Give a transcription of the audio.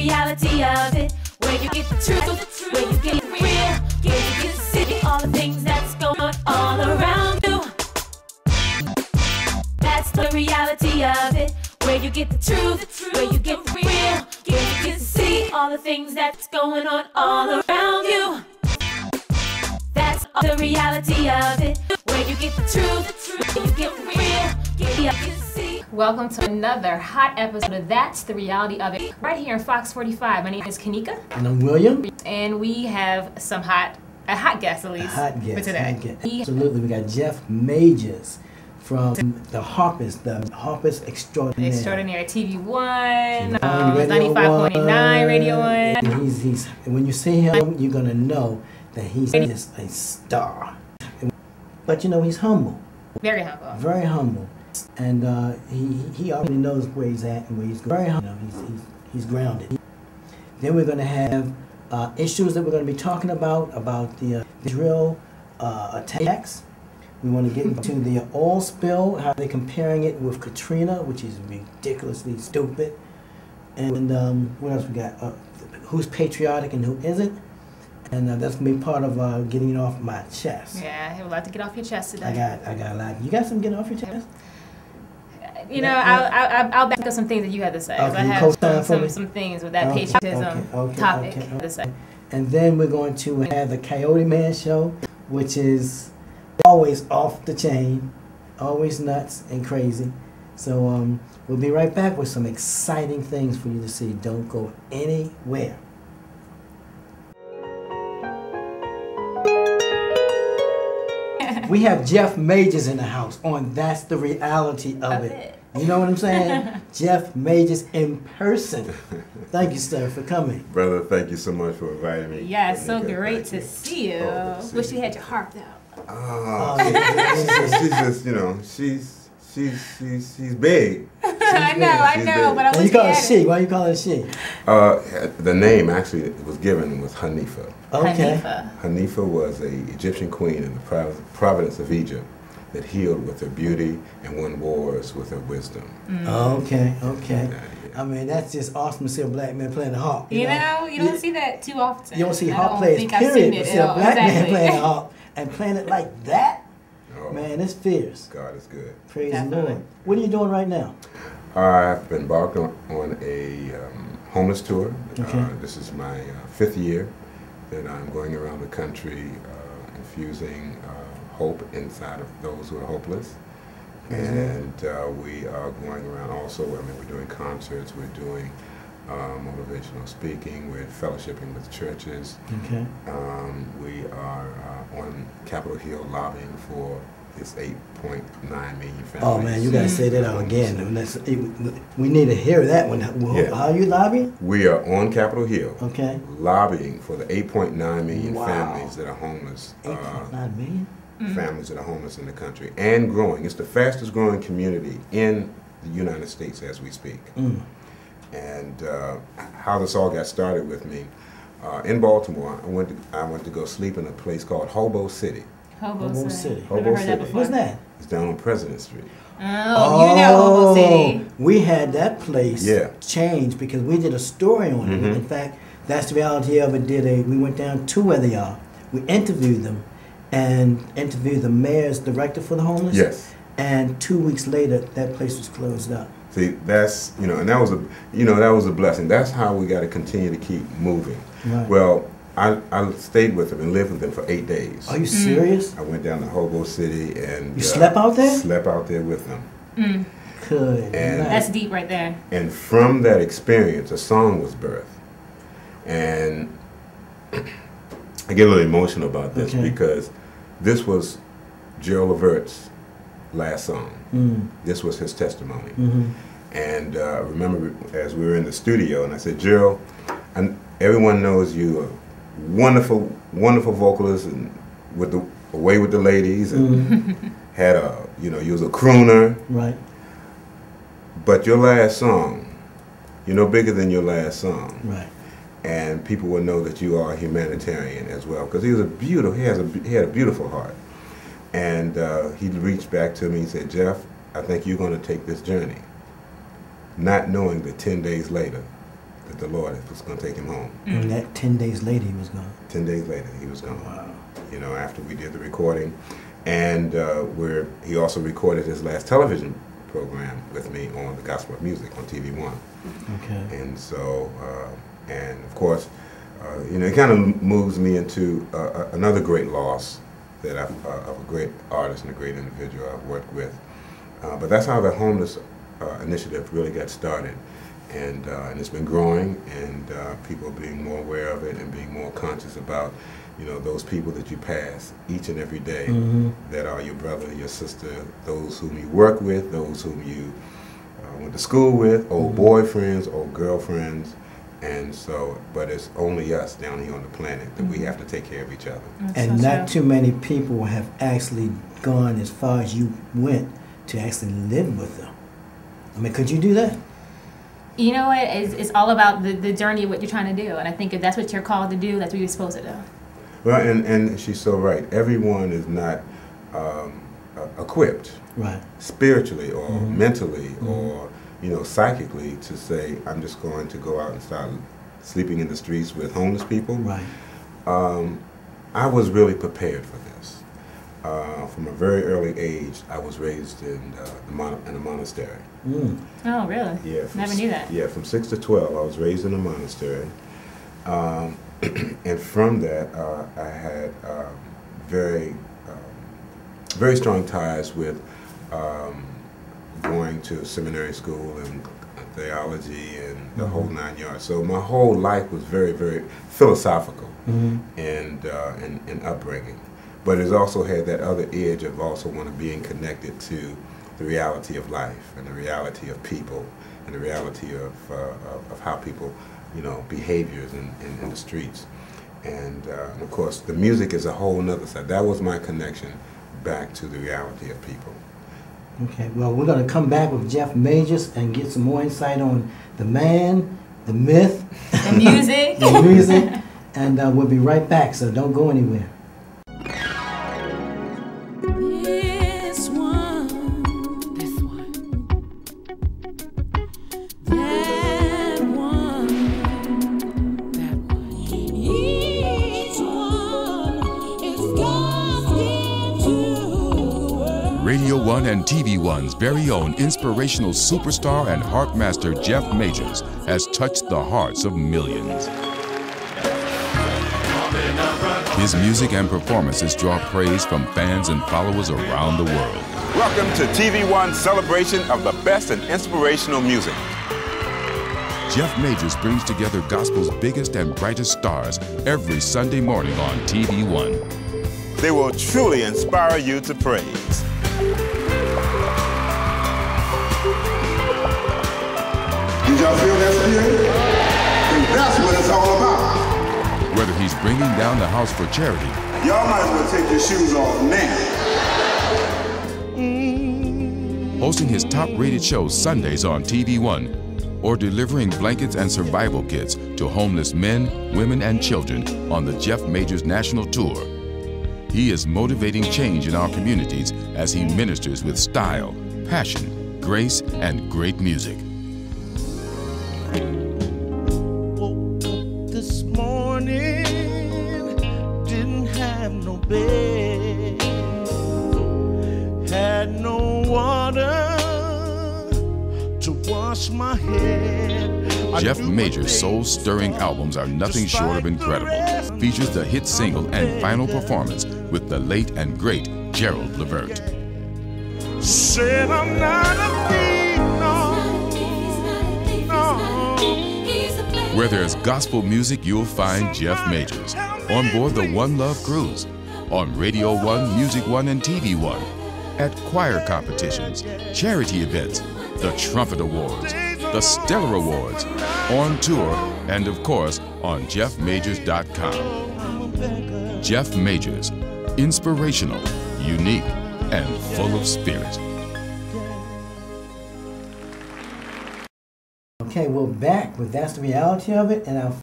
reality of it, where you get the truth, where you get real, where you get to see all the things that's going on all around you. That's the reality of it, where you get the truth, where you get real, where you get to see all the things that's going on all around you. That's the reality of it, where you get the truth, where you get real, where you get to see. Welcome to another hot episode of That's the Reality of It, right here on Fox 45. My name is Kanika. And I'm William. And we have some a hot guest at least, for today. Absolutely, we got Jeff Majors from the Harpers Extraordinaire. Extraordinaire TV One, 95.9 Radio One. And he's when you see him, you're gonna know that he's just a star. But you know, he's humble. Very humble. Very humble. And he already knows where he's at and where he's going. Very humble. You know, he's grounded. Then we're gonna have issues that we're going to be talking about the Israel attacks. We want to get into the oil spill, how they're comparing it with Katrina, which is ridiculously stupid. And what else we got? Who's patriotic and who isn't? And that's going to be part of getting it off my chest. Yeah, I have a lot to get off your chest today. I got a lot. You got something to get off your chest? You know, I'll back up some things that you had to say. Okay, I have some things with that patriotism topic to say. And then we're going to have the Coyote Man show, which is always off the chain, always nuts and crazy. So we'll be right back with some exciting things for you to see. Don't go anywhere. We have Jeff Majors in the house on That's the Reality of It. You know what I'm saying? Jeff Majors in person. Thank you, sir, for coming. Brother, thank you so much for inviting me. Yeah, it's so great to see you. Wish you had your harp out. She's just, you know, she's big. I know, but I wish you call her she. Why you call her she? The name actually was given was Hanifa. Okay. Hanifa was an Egyptian queen in the province of Egypt that healed with her beauty and won wars with her wisdom. Okay. I mean, that's just awesome to see a black man playing the harp. You know, you don't see that too often. You don't see harp players, period. You see a black man playing the harp and playing it like that. Oh, man, it's fierce. God is good. Praise the Lord. What are you doing right now? I've been embarked on a homeless tour. Okay. This is my 5th year that I'm going around the country infusing hope inside of those who are hopeless. And we are going around also, I mean, we're doing concerts, we're doing motivational speaking, we're fellowshipping with churches. Okay. We are on Capitol Hill lobbying for this 8.9 million families. Oh man, you gotta say that out again. We need to hear that one. Yeah. How are you lobbying? We are on Capitol Hill. Okay. Lobbying for the 8.9 million families that are homeless. 8.9 million? Families that are homeless in the country and growing. It's the fastest growing community in the United States as we speak. And how this all got started with me, in Baltimore, I went to go sleep in a place called Hobo City. Hobo City. Hobo City. What's that? It's down on President Street. Oh, you know Hobo City. We had that place changed because we did a story on it. In fact, That's the Reality of It. We went down to where they are. We interviewed them and interviewed the mayor's director for the homeless. Yes. And 2 weeks later, that place was closed up. See, that's, and that was a blessing. That's how we got to continue to keep moving. Right. Well, I stayed with them and lived with them for 8 days. Are you serious? I went down to Hobo City and... You slept out there? Slept out there with them. Good. And that's deep right there. And from that experience, a song was birthed. And I get a little emotional about this because this was Gerald Levert's last song. This was his testimony. And I remember as we were in the studio, and I said, Gerald, everyone knows you are wonderful, wonderful vocalist, and away with the ladies, and had you was a crooner. Right. But your last song, you're no bigger than your last song. Right. And people will know that you are a humanitarian as well, because he had a beautiful heart. And he reached back to me and said, Jeff, I think you're going to take this journey. Not knowing that 10 days later, that the Lord was going to take him home. And that 10 days later, he was gone. 10 days later, he was gone. Wow. You know, after we did the recording. And he also recorded his last television program with me on the Gospel of Music on TV One. Okay. And so, and of course, you know, it kind of moves me into another great loss that of a great artist and a great individual I've worked with. But that's how the homeless initiative really got started. And it's been growing, and people being more aware of it and being more conscious about, you know, those people that you pass each and every day that are your brother, your sister, those whom you work with, those whom you went to school with, old boyfriends, old girlfriends. And so, but it's only us down here on the planet that we have to take care of each other. And not too many people have actually gone as far as you went to actually live with them. I mean, could you do that? You know what? It's all about the journey of what you're trying to do. And I think if that's what you're called to do, that's what you're supposed to do. Well, and she's so right. Everyone is not equipped, right, spiritually or mentally or, you know, psychically to say, I'm just going to go out and start sleeping in the streets with homeless people. Right. I was really prepared for this. From a very early age, I was raised in a monastery. Oh, really? Yeah. Never knew that. Yeah, from 6 to 12, I was raised in a monastery. And from that, I had very strong ties with going to seminary school and theology and the whole 9 yards. So my whole life was very, very philosophical and upbringing. But it's also had that other edge of also being connected to the reality of life and the reality of people and the reality of how people, you know, behaviors in the streets. And of course, the music is a whole nother side. That was my connection back to the reality of people. Okay, well, we're going to come back with Jeff Majors and get some more insight on the man, the myth, the music, the music, and we'll be right back, so don't go anywhere. Radio One and TV One's very own inspirational superstar and harpmaster Jeff Majors has touched the hearts of millions. His music and performances draw praise from fans and followers around the world. Welcome to TV One's celebration of the best in inspirational music. Jeff Majors brings together gospel's biggest and brightest stars every Sunday morning on TV One. They will truly inspire you to praise. Did y'all feel that spirit? And that's what it's all about. Whether he's bringing down the house for charity, Y'all might as well take your shoes off now. hosting his top-rated show Sundays on TV One, or delivering blankets and survival kits to homeless men, women, and children on the Jeff Majors National Tour. He is motivating change in our communities as he ministers with style, passion, grace, and great music. Woke up this morning, didn't have no bed, had no water to wash my head. Jeff Majors' soul-stirring albums are nothing short of incredible. Features the hit single and final performance with the late and great Gerald Levert. Said I'm not a thief, no. Where there's gospel music, you'll find Jeff Majors. On board the One Love Cruise, on Radio One, Music One, and TV One, at choir competitions, charity events, the Trumpet Awards, the Stellar Awards, on tour, and of course, on JeffMajors.com. Jeff Majors, inspirational, unique, and full of spirit. Okay, we're back with That's the Reality of It, and our